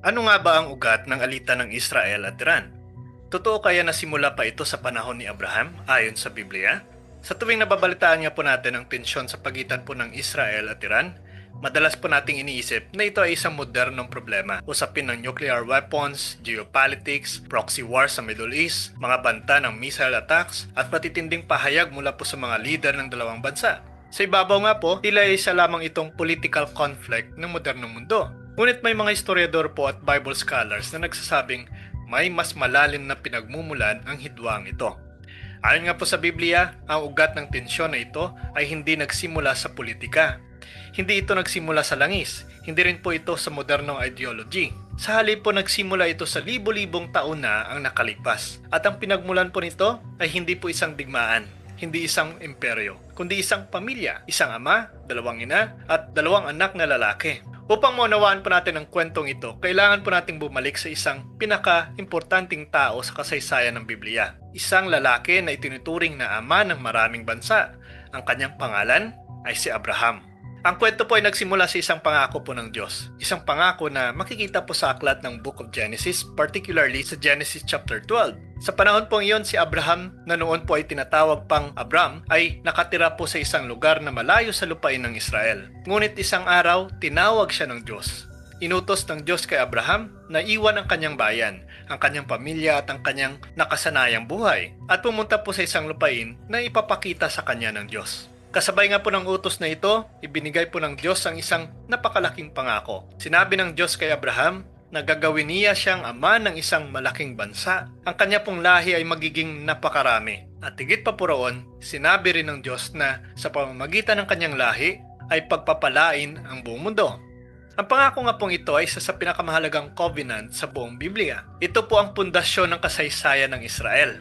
Ano nga ba ang ugat ng alitan ng Israel at Iran? Totoo kaya na simula pa ito sa panahon ni Abraham ayon sa Biblia? Sa tuwing nababalitaan nga po natin ang tensyon sa pagitan po ng Israel at Iran, madalas po nating iniisip na ito ay isang modernong problema. Usapin ng nuclear weapons, geopolitics, proxy war sa Middle East, mga banta ng missile attacks, at matitinding pahayag mula po sa mga leader ng dalawang bansa. Sa ibabaw nga po, tila isa lamang itong political conflict ng modernong mundo. Ngunit may mga historiador po at Bible scholars na nagsasabing may mas malalim na pinagmumulan ang hidwang ito. Ayon nga po sa Biblia, ang ugat ng tensyon na ito ay hindi nagsimula sa politika. Hindi ito nagsimula sa langis, hindi rin po ito sa modernong ideology. Sa halip po nagsimula ito sa libo-libong taon na ang nakalipas. At ang pinagmulan po nito ay hindi po isang digmaan, hindi isang imperyo, kundi isang pamilya, isang ama, dalawang ina, at dalawang anak na lalaki. Upang maunawaan po natin ang kwentong ito, kailangan po nating bumalik sa isang pinaka-importanting tao sa kasaysayan ng Biblia. Isang lalaki na itinuturing na ama ng maraming bansa. Ang kanyang pangalan ay si Abraham. Ang kwento po ay nagsimula sa isang pangako po ng Diyos. Isang pangako na makikita po sa aklat ng Book of Genesis, particularly sa Genesis chapter 12. Sa panahon po iyon, si Abraham, na noon po ay tinatawag pang Abram, ay nakatira po sa isang lugar na malayo sa lupain ng Israel. Ngunit isang araw, tinawag siya ng Diyos. Inutos ng Diyos kay Abraham na iwan ang kanyang bayan, ang kanyang pamilya at ang kanyang nakasanayang buhay, at pumunta po sa isang lupain na ipapakita sa kanya ng Diyos. Kasabay nga po ng utos na ito, ibinigay po ng Diyos ang isang napakalaking pangako. Sinabi ng Diyos kay Abraham na gagawin niya siyang ama ng isang malaking bansa. Ang kanya pong lahi ay magiging napakarami. At higit pa po roon, sinabi rin ng Diyos na sa pamamagitan ng kanyang lahi ay pagpapalain ang buong mundo. Ang pangako nga pong ito ay isa sa pinakamahalagang covenant sa buong Biblia. Ito po ang pundasyon ng kasaysayan ng Israel.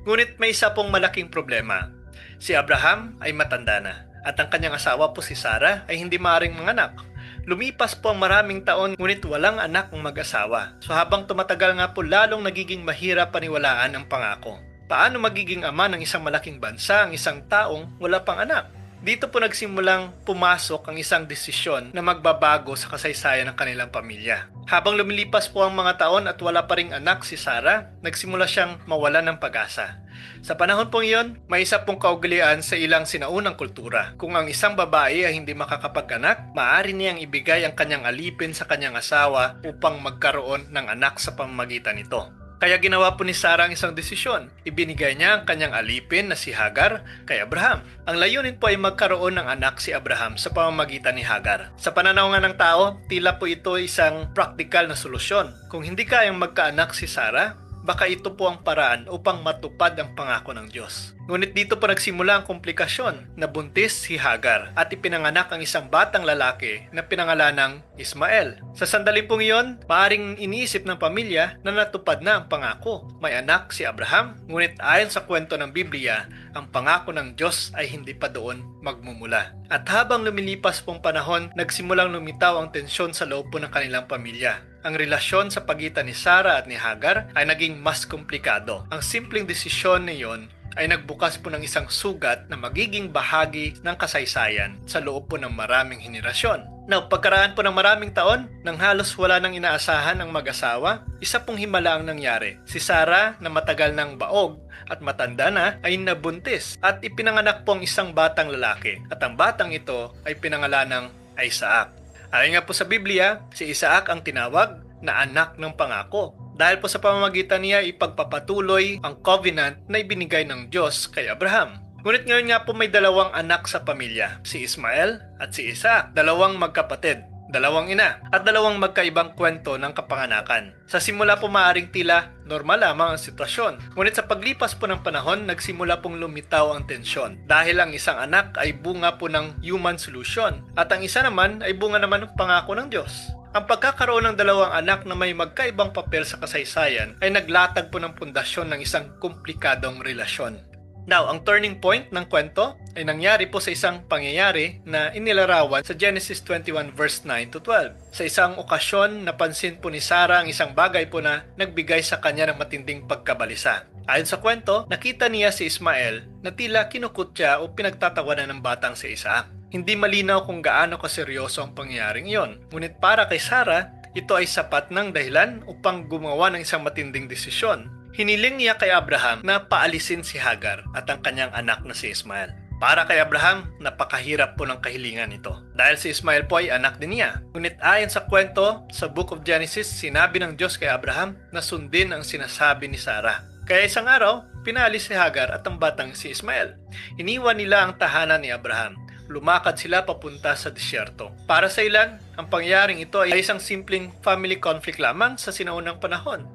Ngunit may isa pong malaking problema. Si Abraham ay matanda na at ang kanyang asawa po si Sarah ay hindi maaaring manganak. Lumipas po ang maraming taon ngunit walang anak ang mag-asawa. So habang tumatagal nga po lalong nagiging mahirap paniwalaan ang pangako. Paano magiging ama ng isang malaking bansa ang isang taong wala pang anak? Dito po nagsimulang pumasok ang isang desisyon na magbabago sa kasaysayan ng kanilang pamilya. Habang lumilipas po ang mga taon at wala pa ring anak si Sarah, nagsimula siyang mawalan ng pag-asa. Sa panahon pong iyon, may isa pong kaugalian sa ilang sinaunang kultura. Kung ang isang babae ay hindi makakapag-anak, maaari niyang ibigay ang kanyang alipin sa kanyang asawa upang magkaroon ng anak sa pamamagitan nito. Kaya ginawa po ni Sarah ang isang desisyon. Ibinigay niya ang kanyang alipin na si Hagar kay Abraham. Ang layunin po ay magkaroon ng anak si Abraham sa pamamagitan ni Hagar. Sa pananaw nga ng tao, tila po ito isang praktikal na solusyon. Kung hindi kayang magkaanak si Sarah, baka ito po ang paraan upang matupad ang pangako ng Diyos. Ngunit dito po nagsimula ang komplikasyon. Nabuntis si Hagar at ipinanganak ang isang batang lalaki na pinangalan ng Ismael. Sa sandaling pong iyon, maaring iniisip ng pamilya na natupad na ang pangako. May anak si Abraham, ngunit ayon sa kwento ng Biblia, ang pangako ng Diyos ay hindi pa doon magmumula. At habang lumilipas pong panahon, nagsimulang lumitaw ang tensyon sa loob po ng kanilang pamilya. Ang relasyon sa pagitan ni Sarah at ni Hagar ay naging mas komplikado. Ang simpleng desisyon niyon ay nagbukas po ng isang sugat na magiging bahagi ng kasaysayan sa loob po ng maraming henerasyon. Now, pagkaraan po ng maraming taon, nang halos wala nang inaasahan ang mag-asawa, isa pong himala ang nangyari. Si Sarah na matagal ng baog at matanda na ay nabuntis at ipinanganak po ang isang batang lalaki. At ang batang ito ay pinangalan ng Isaac. Ayon nga po sa Biblia, si Isaac ang tinawag na anak ng pangako. Dahil po sa pamamagitan niya ipagpapatuloy ang covenant na ibinigay ng Diyos kay Abraham. Ngunit ngayon nga po may dalawang anak sa pamilya, si Ismael at si Isaac, dalawang magkapatid, dalawang ina, at dalawang magkaibang kwento ng kapanganakan. Sa simula po maaring tila normal lamang ang sitwasyon. Ngunit sa paglipas po ng panahon, nagsimula pong lumitaw ang tensyon. Dahil ang isang anak ay bunga po ng human solution, at ang isa naman ay bunga naman ng pangako ng Diyos. Ang pagkakaroon ng dalawang anak na may magkaibang papel sa kasaysayan ay naglatag po ng pundasyon ng isang komplikadong relasyon. Now, ang turning point ng kwento ay nangyari po sa isang pangyayari na inilarawan sa Genesis 21 verse 9 to 12. Sa isang okasyon, napansin po ni Sarah ang isang bagay po na nagbigay sa kanya ng matinding pagkabalisa. Ayon sa kwento, nakita niya si Ismael na tila kinukutya o pinagtatawanan ng batang si Isaac. Hindi malinaw kung gaano kaseryoso ang pangyayaring iyon. Ngunit para kay Sarah, ito ay sapat ng dahilan upang gumawa ng isang matinding desisyon. Hiniling niya kay Abraham na paalisin si Hagar at ang kanyang anak na si Ismael. Para kay Abraham, napakahirap po ng kahilingan ito. Dahil si Ismael po ay anak din niya. Ngunit ayon sa kwento sa Book of Genesis, sinabi ng Diyos kay Abraham na sundin ang sinasabi ni Sarah. Kaya isang araw, pinalis si Hagar at ang batang si Ismael. Iniwan nila ang tahanan ni Abraham. Lumakad sila papunta sa disyerto. Para sa ilan, ang pangyayaring ito ay isang simpleng family conflict lamang sa sinaunang panahon.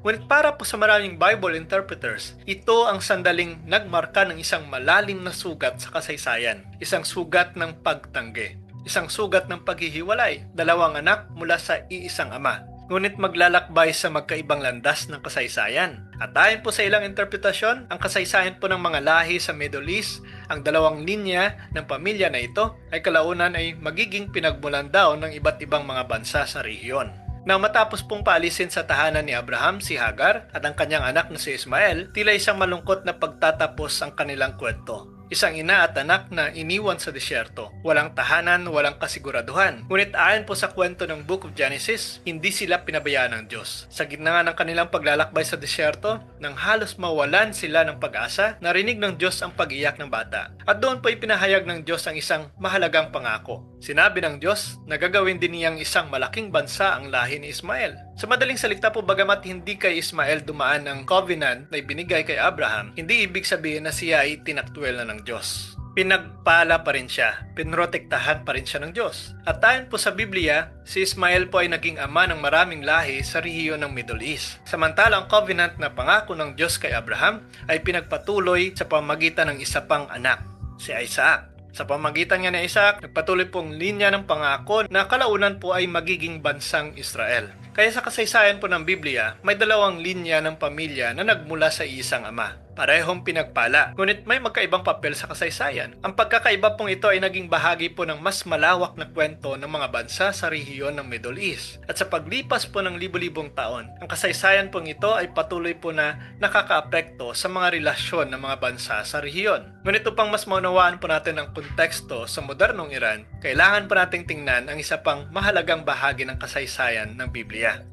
Ngunit para po sa maraming Bible interpreters, ito ang sandaling nagmarka ng isang malalim na sugat sa kasaysayan. Isang sugat ng pagtanggi. Isang sugat ng paghihiwalay. Dalawang anak mula sa iisang ama. Ngunit maglalakbay sa magkaibang landas ng kasaysayan. At ayon po sa ilang interpretasyon, ang kasaysayan po ng mga lahi sa Middle East, ang dalawang linya ng pamilya na ito ay kalaunan ay magiging pinagmulan daw ng iba't ibang mga bansa sa rehiyon. Nang matapos pong paalisin sa tahanan ni Abraham si Hagar at ang kanyang anak na si Ismael, tila isang malungkot na pagtatapos ang kanilang kwento. Isang ina at anak na iniwan sa disyerto. Walang tahanan, walang kasiguraduhan. Ngunit ayon po sa kwento ng Book of Genesis, hindi sila pinabayaan ng Diyos. Sa gitna nga ng kanilang paglalakbay sa disyerto, nang halos mawalan sila ng pag-asa, narinig ng Diyos ang pag-iyak ng bata. At doon po ipinahayag ng Diyos ang isang mahalagang pangako. Sinabi ng Diyos na gagawin din niyang isang malaking bansa ang lahi ni Ismael. Sa madaling salita po, bagamat hindi kay Ismael dumaan ang covenant na ibinigay kay Abraham, hindi ibig sabihin na siya ay tinaktwel na ng Diyos. Pinagpala pa rin siya, pinrotektahan pa rin siya ng Diyos. At ayon po sa Biblia, si Ismael po ay naging ama ng maraming lahi sa rehiyon ng Middle East. Samantala ang covenant na pangako ng Diyos kay Abraham ay pinagpatuloy sa pamamagitan ng isa pang anak, si Isaac. Sa pamamagitan niya ni Isaac, nagpatuloy pong linya ng pangako na kalaunan po ay magiging bansang Israel. Kaya sa kasaysayan po ng Biblia, may dalawang linya ng pamilya na nagmula sa isang ama. Parehong pinagpala, ngunit may magkaibang papel sa kasaysayan. Ang pagkakaiba pong ito ay naging bahagi po ng mas malawak na kwento ng mga bansa sa rehiyon ng Middle East. At sa paglipas po ng libo-libong taon, ang kasaysayan pong ito ay patuloy po na nakakaapekto sa mga relasyon ng mga bansa sa rehiyon. Ngunit upang mas maunawaan po natin ang konteksto sa modernong Iran, kailangan po nating tingnan ang isa pang mahalagang bahagi ng kasaysayan ng Biblia.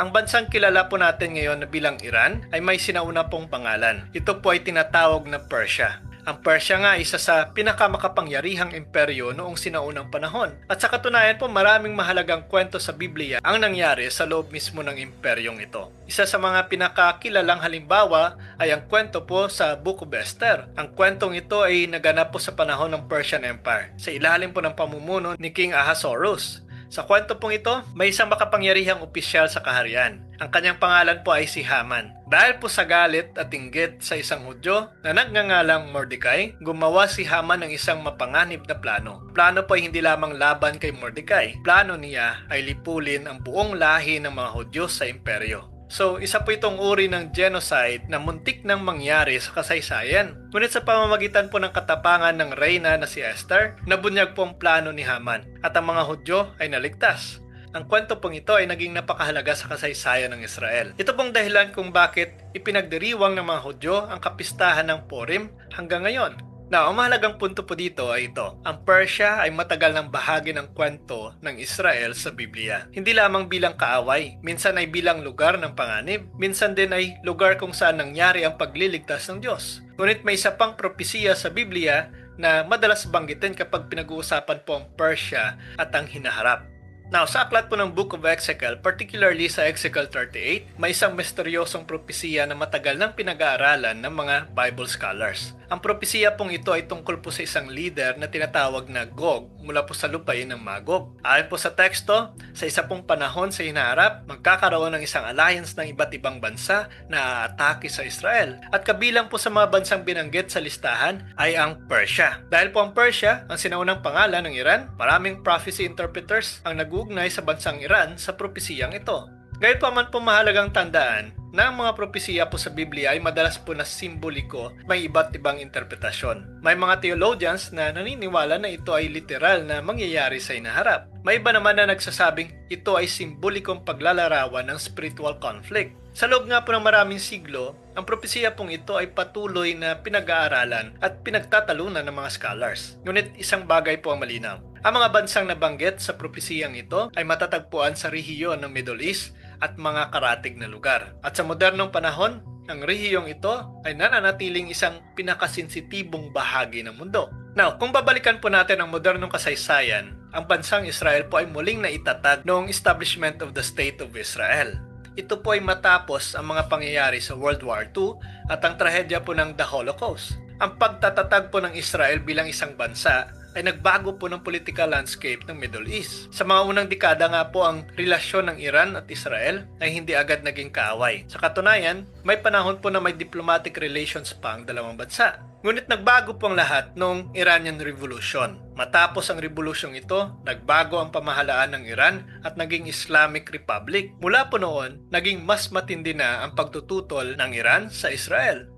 Ang bansang kilala po natin ngayon na bilang Iran ay may sinauna pong pangalan. Ito po ay tinatawag na Persia. Ang Persia nga ay isa sa pinakamakapangyarihang imperyo noong sinaunang panahon. At sa katunayan po, maraming mahalagang kwento sa Biblia ang nangyari sa loob mismo ng imperyong ito. Isa sa mga pinakakilalang halimbawa ay ang kwento po sa Book of Esther. Ang kwentong ito ay naganap po sa panahon ng Persian Empire sa ilalim po ng pamumuno ni King Ahasuerus. Sa kwento pong ito, may isang makapangyarihang opisyal sa kaharian. Ang kanyang pangalan po ay si Haman. Dahil po sa galit at inggit sa isang Hudyo na nagngangalang Mordecai, gumawa si Haman ng isang mapanganib na plano. Plano po ay hindi lamang laban kay Mordecai. Plano niya ay lipulin ang buong lahi ng mga Hudyo sa imperyo. So, isa po itong uri ng genocide na muntik nang mangyari sa kasaysayan. Ngunit sa pamamagitan po ng katapangan ng reyna na si Esther, nabunyag po ang plano ni Haman at ang mga Hudyo ay naligtas. Ang kwento pong ito ay naging napakahalaga sa kasaysayan ng Israel. Ito pong dahilan kung bakit ipinagdiriwang ng mga Hudyo ang kapistahan ng Purim hanggang ngayon. Now, ang mahalagang punto po dito ay ito. Ang Persia ay matagal ng bahagi ng kwento ng Israel sa Biblia. Hindi lamang bilang kaaway, minsan ay bilang lugar ng panganib, minsan din ay lugar kung saan nangyari ang pagliligtas ng Diyos. Ngunit may isa pang propesiya sa Biblia na madalas banggitin kapag pinag-uusapan po ang Persia at ang hinaharap. Now, sa aklat po ng Book of Ezekiel, particularly sa Ezekiel 38, may isang misteryosong propesiya na matagal nang pinag-aaralan ng mga Bible scholars. Ang propesiya pong ito ay tungkol po sa isang leader na tinatawag na Gog mula po sa lupain ng Magog. Ayon po sa teksto, sa isa pong panahon sa hinaharap, magkakaroon ng isang alliance ng iba't ibang bansa na aatake sa Israel. At kabilang po sa mga bansang binanggit sa listahan ay ang Persia. Dahil po ang Persia, ang sinaunang pangalan ng Iran, maraming prophecy interpreters ang nag-uugnay sa bansang Iran sa propesiyang ito. Gayunpaman po mahalagang tandaan na ang mga propesiya po sa Biblia ay madalas po na simboliko, may iba't ibang interpretasyon. May mga theologians na naniniwala na ito ay literal na mangyayari sa hinaharap. May iba naman na nagsasabing ito ay simbolikong paglalarawan ng spiritual conflict. Sa loob nga po ng maraming siglo, ang propesiya pong ito ay patuloy na pinag-aaralan at pinagtatalunan ng mga scholars. Ngunit isang bagay po ang malinaw. Ang mga bansang nabanggit sa propesiyang ito ay matatagpuan sa rehiyon ng Middle East at mga karatig na lugar. At sa modernong panahon, ang rehiyong ito ay nananatiling isang pinakasensitibong bahagi ng mundo. Now, kung babalikan po natin ang modernong kasaysayan, ang bansang Israel po ay muling naitatag noong establishment of the State of Israel. Ito po ay matapos ang mga pangyayari sa World War II at ang trahedya po ng The Holocaust. Ang pagtatatag po ng Israel bilang isang bansa ay nagbago po ng political landscape ng Middle East. Sa mga unang dekada nga po ang relasyon ng Iran at Israel ay hindi agad naging kaaway. Sa katunayan, may panahon po na may diplomatic relations pa ang dalawang bansa. Ngunit nagbago po ang lahat noong Iranian Revolution. Matapos ang revolusyong ito, nagbago ang pamahalaan ng Iran at naging Islamic Republic. Mula po noon, naging mas matindi na ang pagtututol ng Iran sa Israel.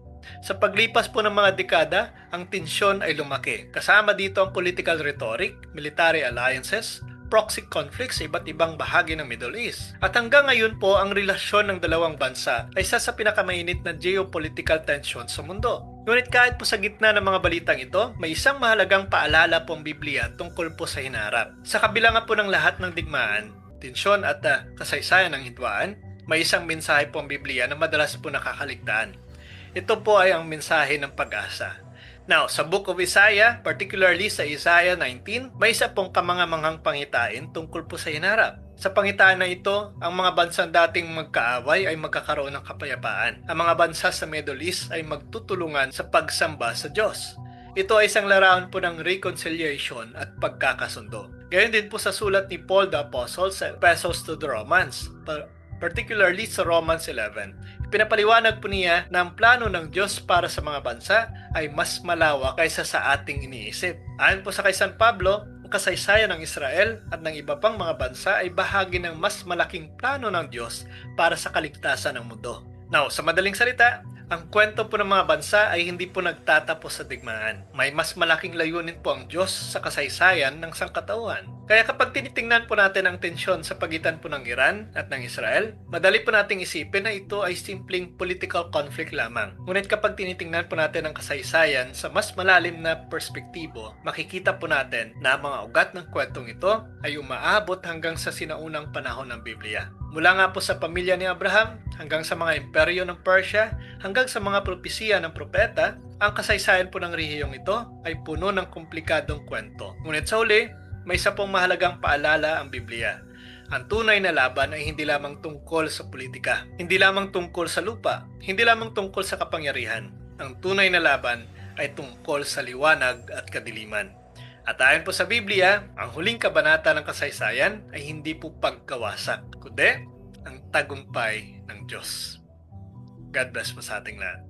Sa paglipas po ng mga dekada, ang tensyon ay lumaki. Kasama dito ang political rhetoric, military alliances, proxy conflicts sa iba't ibang bahagi ng Middle East. At hanggang ngayon po, ang relasyon ng dalawang bansa ay isa sa pinakamainit na geopolitical tension sa mundo. Ngunit kahit po sa gitna ng mga balitang ito, may isang mahalagang paalala po ang Biblia tungkol po sa hinarap. Sa kabila nga po ng lahat ng digmaan, tensyon at kasaysayan ng hidwaan, may isang mensahe po ang Biblia na madalas po nakakaligtaan. Ito po ay ang mensahe ng pag-asa. Now, sa Book of Isaiah, particularly sa Isaiah 19, may isa pong kamangamanghang pangitain tungkol po sa hinarap. Sa pangitain na ito, ang mga bansang dating magkaaway ay magkakaroon ng kapayapaan. Ang mga bansa sa Middle East ay magtutulungan sa pagsamba sa Diyos. Ito ay isang larawan po ng reconciliation at pagkakasundo. Gayon din po sa sulat ni Paul the Apostle sa Epistles to the Romans, particularly sa Romans 11. Pinapaliwanag po niya na ang plano ng Diyos para sa mga bansa ay mas malawak kaysa sa ating iniisip. Ayon po sa kay San Pablo, ang kasaysayan ng Israel at ng iba pang mga bansa ay bahagi ng mas malaking plano ng Diyos para sa kaligtasan ng mundo. Now, sa madaling salita, ang kwento po ng mga bansa ay hindi po nagtatapos sa digmaan. May mas malaking layunin po ang Diyos sa kasaysayan ng sangkatauhan. Kaya kapag tinitingnan po natin ang tensyon sa pagitan po ng Iran at ng Israel, madali po nating isipin na ito ay simpleng political conflict lamang. Ngunit kapag tinitingnan po natin ang kasaysayan sa mas malalim na perspektibo, makikita po natin na ang mga ugat ng kwentong ito ay umaabot hanggang sa sinaunang panahon ng Biblia. Mula nga po sa pamilya ni Abraham, hanggang sa mga imperyo ng Persia, hanggang sa mga propesiya ng propeta, ang kasaysayan po ng rehiyong ito ay puno ng komplikadong kwento. Ngunit sa huli, may isa pong mahalagang paalala ang Biblia. Ang tunay na laban ay hindi lamang tungkol sa politika, hindi lamang tungkol sa lupa, hindi lamang tungkol sa kapangyarihan. Ang tunay na laban ay tungkol sa liwanag at kadiliman. At ayon po sa Biblia, ang huling kabanata ng kasaysayan ay hindi po pagkawasak, kundi ang tagumpay ng Diyos. God bless po sa ating lahat.